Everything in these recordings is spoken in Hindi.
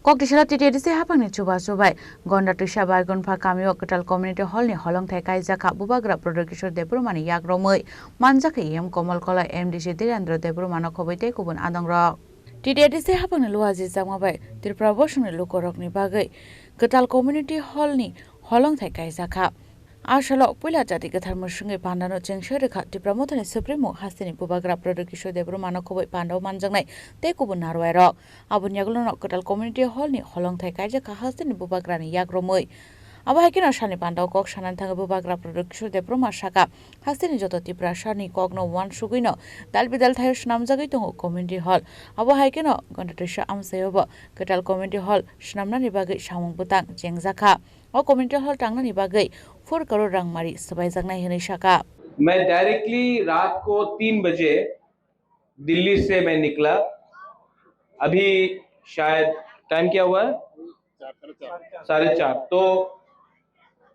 Kok tisala TTDC hapang ni chuba subai gonda tisha bai gonpha kamio ketal community hall ni holong thai kai jaka bubagra production debrumani yagromoi manjak yem komal kola MDC Direndra Debrumana khobaite kubun adang rok TTDC hapang ni luaji jangma bai Tripura bosung ni lukorok ni bagai ketal community hall ni holong thai kai jaka Ashalok pula jati kathar musungi pandano chengshe rekha Tripura mothani supremo hastini bubagra production debrumana khoboi pandau manjangnai te kubun narwai rok abun yaglono ketal community hall ni holong thai kaija ka hastini bubagra ni yagromoi abo haikino shani pandau kok shanan thanga bubagra production debruma shaka hastini joto Tripura shani kokno wan suguino dalbidal thayo shnamjagoi tongo community hall abo haikino gondatisha amsayobo ketal community hall shnamnani bagai samung butang chengjaka o community hall tangna bagai 4 crore रंगमारी सबाई जगना हिने शाका मैं डायरेक्टली रात को 3 बजे दिल्ली से मैं निकला। अभी शायद टाइम क्या हुआ है 4:30। तो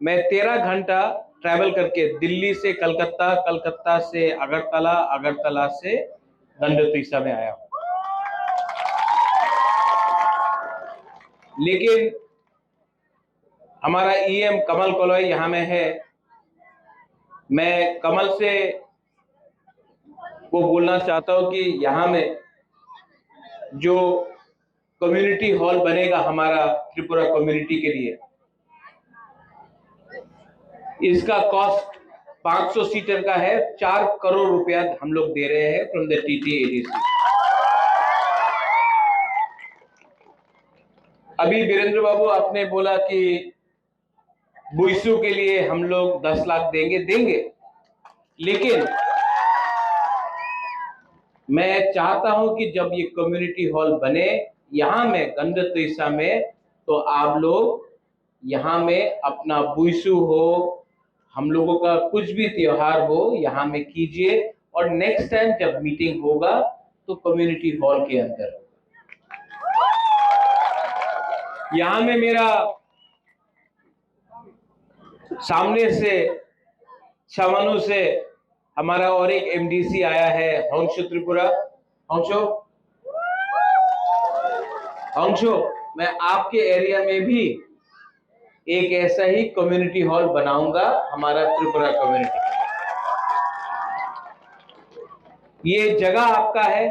मैं 13 घंटा ट्रैवल करके दिल्ली से कलकत्ता, कलकत्ता से अगरतला, अगरतला से गंडोत्रीसा में आया हूं। लेकिन हमारा EM कमल कोलोई यहाँ में है। मैं कमल से वो बोलना चाहता हूँ कि यहाँ में जो कम्युनिटी हॉल बनेगा हमारा त्रिपुरा कम्युनिटी के लिए, इसका कॉस्ट 500 सीटर का है। 4 करोड़ रुपया हम लोग दे रहे हैं फ्रॉम द TTADC। अभी वीरेंद्र बाबू आपने बोला कि बुइसू के लिए हम लोग 10 लाख देंगे, लेकिन मैं चाहता हूं कि जब ये कम्युनिटी हॉल बने यहां में गंडोत्रीसा में, तो आप लोग यहां में अपना बुइसू हो, हम लोगों का कुछ भी त्योहार हो यहां में कीजिए, और नेक्स्ट टाइम जब मीटिंग होगा तो कम्युनिटी हॉल के अंदर। यहां में मेरा सामने से छावनू से हमारा और एक MDC आया है, हंसो त्रिपुरा। हंसो, मैं आपके एरिया में भी एक ऐसा ही कम्युनिटी हॉल बनाऊंगा हमारा त्रिपुरा कम्युनिटी। ये जगह आपका है,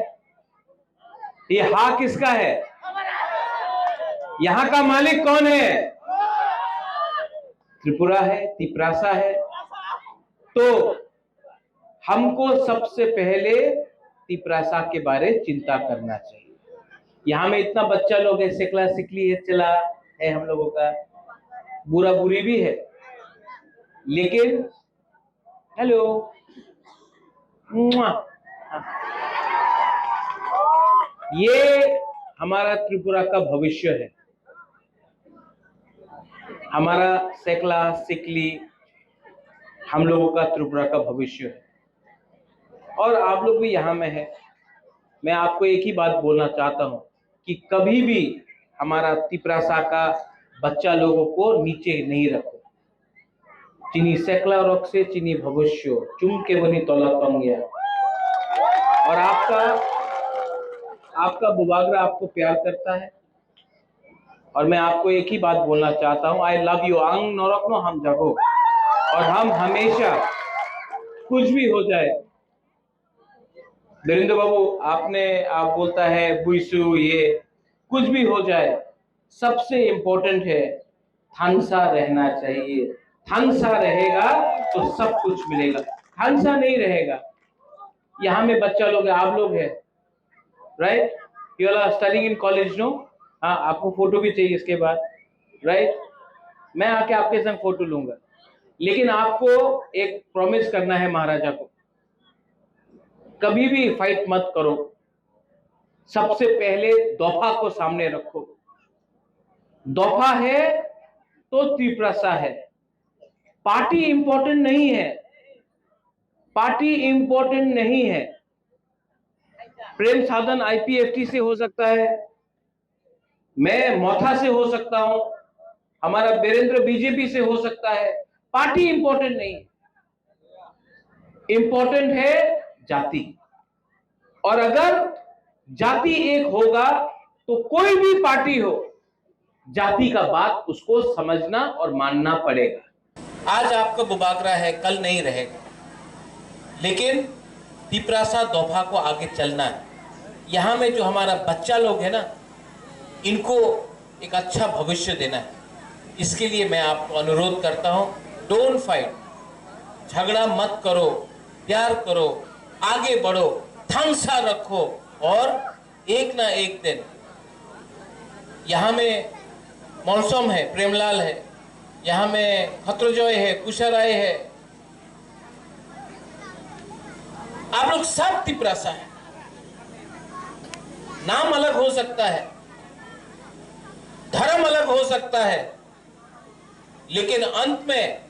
ये हाँ किसका है? यहाँ का मालिक कौन है? त्रिपुरा है, तिपरासा है। तो हमको सबसे पहले तिपरासा के बारे चिंता करना चाहिए। यहाँ में इतना बच्चा लोग है, सिकला सिकली है, चला है हम लोगों का, बुरा बुरी भी है, लेकिन हेलो ये हमारा त्रिपुरा का भविष्य है। हमारा सेकला सिकली हम लोगों का त्रिपुरा का भविष्य है, और आप लोग भी यहाँ में है। मैं आपको एक ही बात बोलना चाहता हूँ कि कभी भी हमारा तिपरासा का बच्चा लोगों को नीचे नहीं रखो। चिनी सेकला रोक से चिनी भविष्य चुम के बनी तोला पंगिया, और आपका बुबागरा आपको प्यार करता है। और मैं आपको एक ही बात बोलना चाहता हूँ, आई लव यू आंग नौरकनो हम जगो, और हम हमेशा कुछ भी हो जाए, वीरेंद्र बाबू आप बोलता है बुइसू, ये कुछ भी हो जाए, सबसे इम्पोर्टेंट है थानसा रहना चाहिए। थानसा रहेगा तो सब कुछ मिलेगा, थानसा नहीं रहेगा। यहाँ में बच्चा लोग है, आप लोग है, right? You are studying in college, no? हाँ, आपको फोटो भी चाहिए इसके बाद, राइट? मैं आके आपके संग फोटो लूंगा, लेकिन आपको एक प्रॉमिस करना है महाराजा को, कभी भी फाइट मत करो। सबसे पहले दोफा को सामने रखो। दोफा है तो तिपरासा है। पार्टी इंपॉर्टेंट नहीं है, पार्टी इंपॉर्टेंट नहीं है। प्रेम साधन IPFT से हो सकता है, मैं मोथा से हो सकता हूं, हमारा वीरेंद्र BJP से हो सकता है। पार्टी इंपॉर्टेंट नहीं, इंपॉर्टेंट है जाति। और अगर जाति एक होगा तो कोई भी पार्टी हो जाति का बात उसको समझना और मानना पड़ेगा। आज आपका बुबागरा है, कल नहीं रहेगा, लेकिन तिपरासा दोफा को आगे चलना है। यहाँ में जो हमारा बच्चा लोग है ना, इनको एक अच्छा भविष्य देना है। इसके लिए मैं आपको अनुरोध करता हूँ, डोंट फाइट, झगड़ा मत करो, प्यार करो, आगे बढ़ो, थांसा रखो, और एक ना एक दिन यहाँ में मौसम है, प्रेमलाल है, यहाँ में खत्रजोय है, कुशराय है, आप लोग सब तिपरासा है। नाम अलग हो सकता है, धर्म अलग हो सकता है, लेकिन अंत में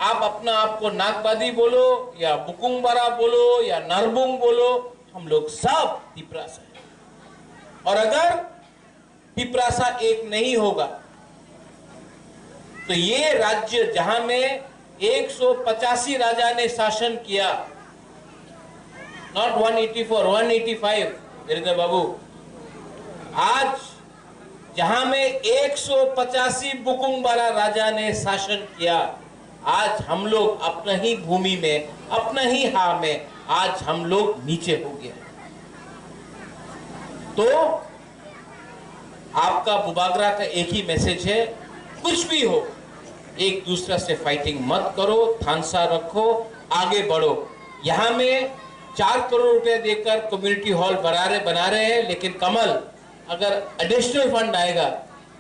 आप अपना आप को नागबादी बोलो या बुकुंगबारा बोलो या नरबुंग बोलो, हम लोग सब तिपरासा है। और अगर तिपरासा एक नहीं होगा तो ये राज्य जहां में 185 राजा ने शासन किया, नॉट 184, 185 वीरेंद्र बाबू, आज जहां में 185 बुकुंगबारा राजा ने शासन किया, आज हम लोग अपना ही भूमि में, अपना ही हां में, आज हम लोग नीचे हो गए। तो आपका बुबागरा का एक ही मैसेज है, कुछ भी हो एक दूसरे से फाइटिंग मत करो, थांसा रखो, आगे बढ़ो। यहां में 4 करोड़ रुपए देकर कम्युनिटी हॉल बना रहे हैं, लेकिन कमल अगर एडिशनल फंड आएगा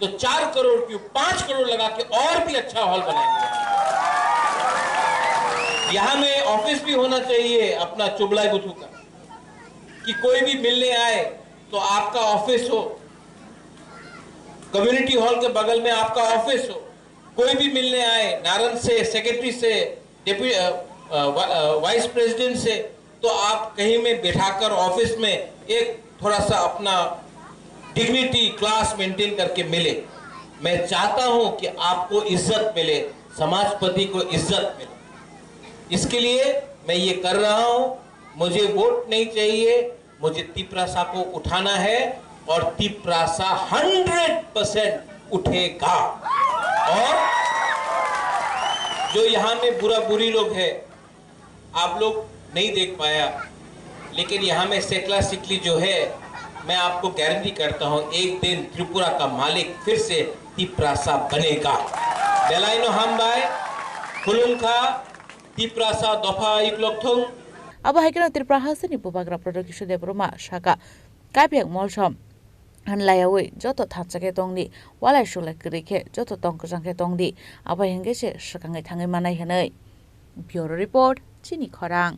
तो 4 करोड़ क्यों 5 करोड़ लगा के और भी अच्छा हॉल बनाएंगे। यहाँ में ऑफिस भी होना चाहिए अपना चुबलाई बुथू का, कि कोई भी मिलने आए तो आपका ऑफिस हो, कम्युनिटी हॉल के बगल में आपका ऑफिस हो। कोई भी मिलने आए नारन से, सेक्रेटरी से, वाइस प्रेसिडेंट से, तो आप कहीं में बैठाकर ऑफिस में एक थोड़ा सा अपना डिग्निटी क्लास मेंटेन करके मिले। मैं चाहता हूं कि आपको इज्जत मिले, समाजपति को इज्जत मिले। इसके लिए मैं ये कर रहा हूं। मुझे वोट नहीं चाहिए, मुझे तिपरासा को उठाना है, और तिपरासा 100% उठेगा। और जो यहाँ में बुरी लोग हैं, आप लोग नहीं देख पाया, लेकिन यहाँ में सेकला सिकली जो है, मैं आपको गारंटी करता हूँ एक दिन त्रिपुरा का मालिक फिर से तिपरासा बनेगा। बेलाइनो हम बाय खुलुंखा तिपरासा दफा इकलक्थुंग। अब हाइकन त्रिपुरा से बुबाग्रा प्रोडक्ट देबरुमा शाखा काइपेक मलसम हनलायावे जतो थाचके तंगनि वालाय सुलाय करिखे जतो तंगजंखे तंगदि अब हिंगे से सकांगे थांगे मानाय हनै ब्यूरो रिपोर्ट चिनी खरां।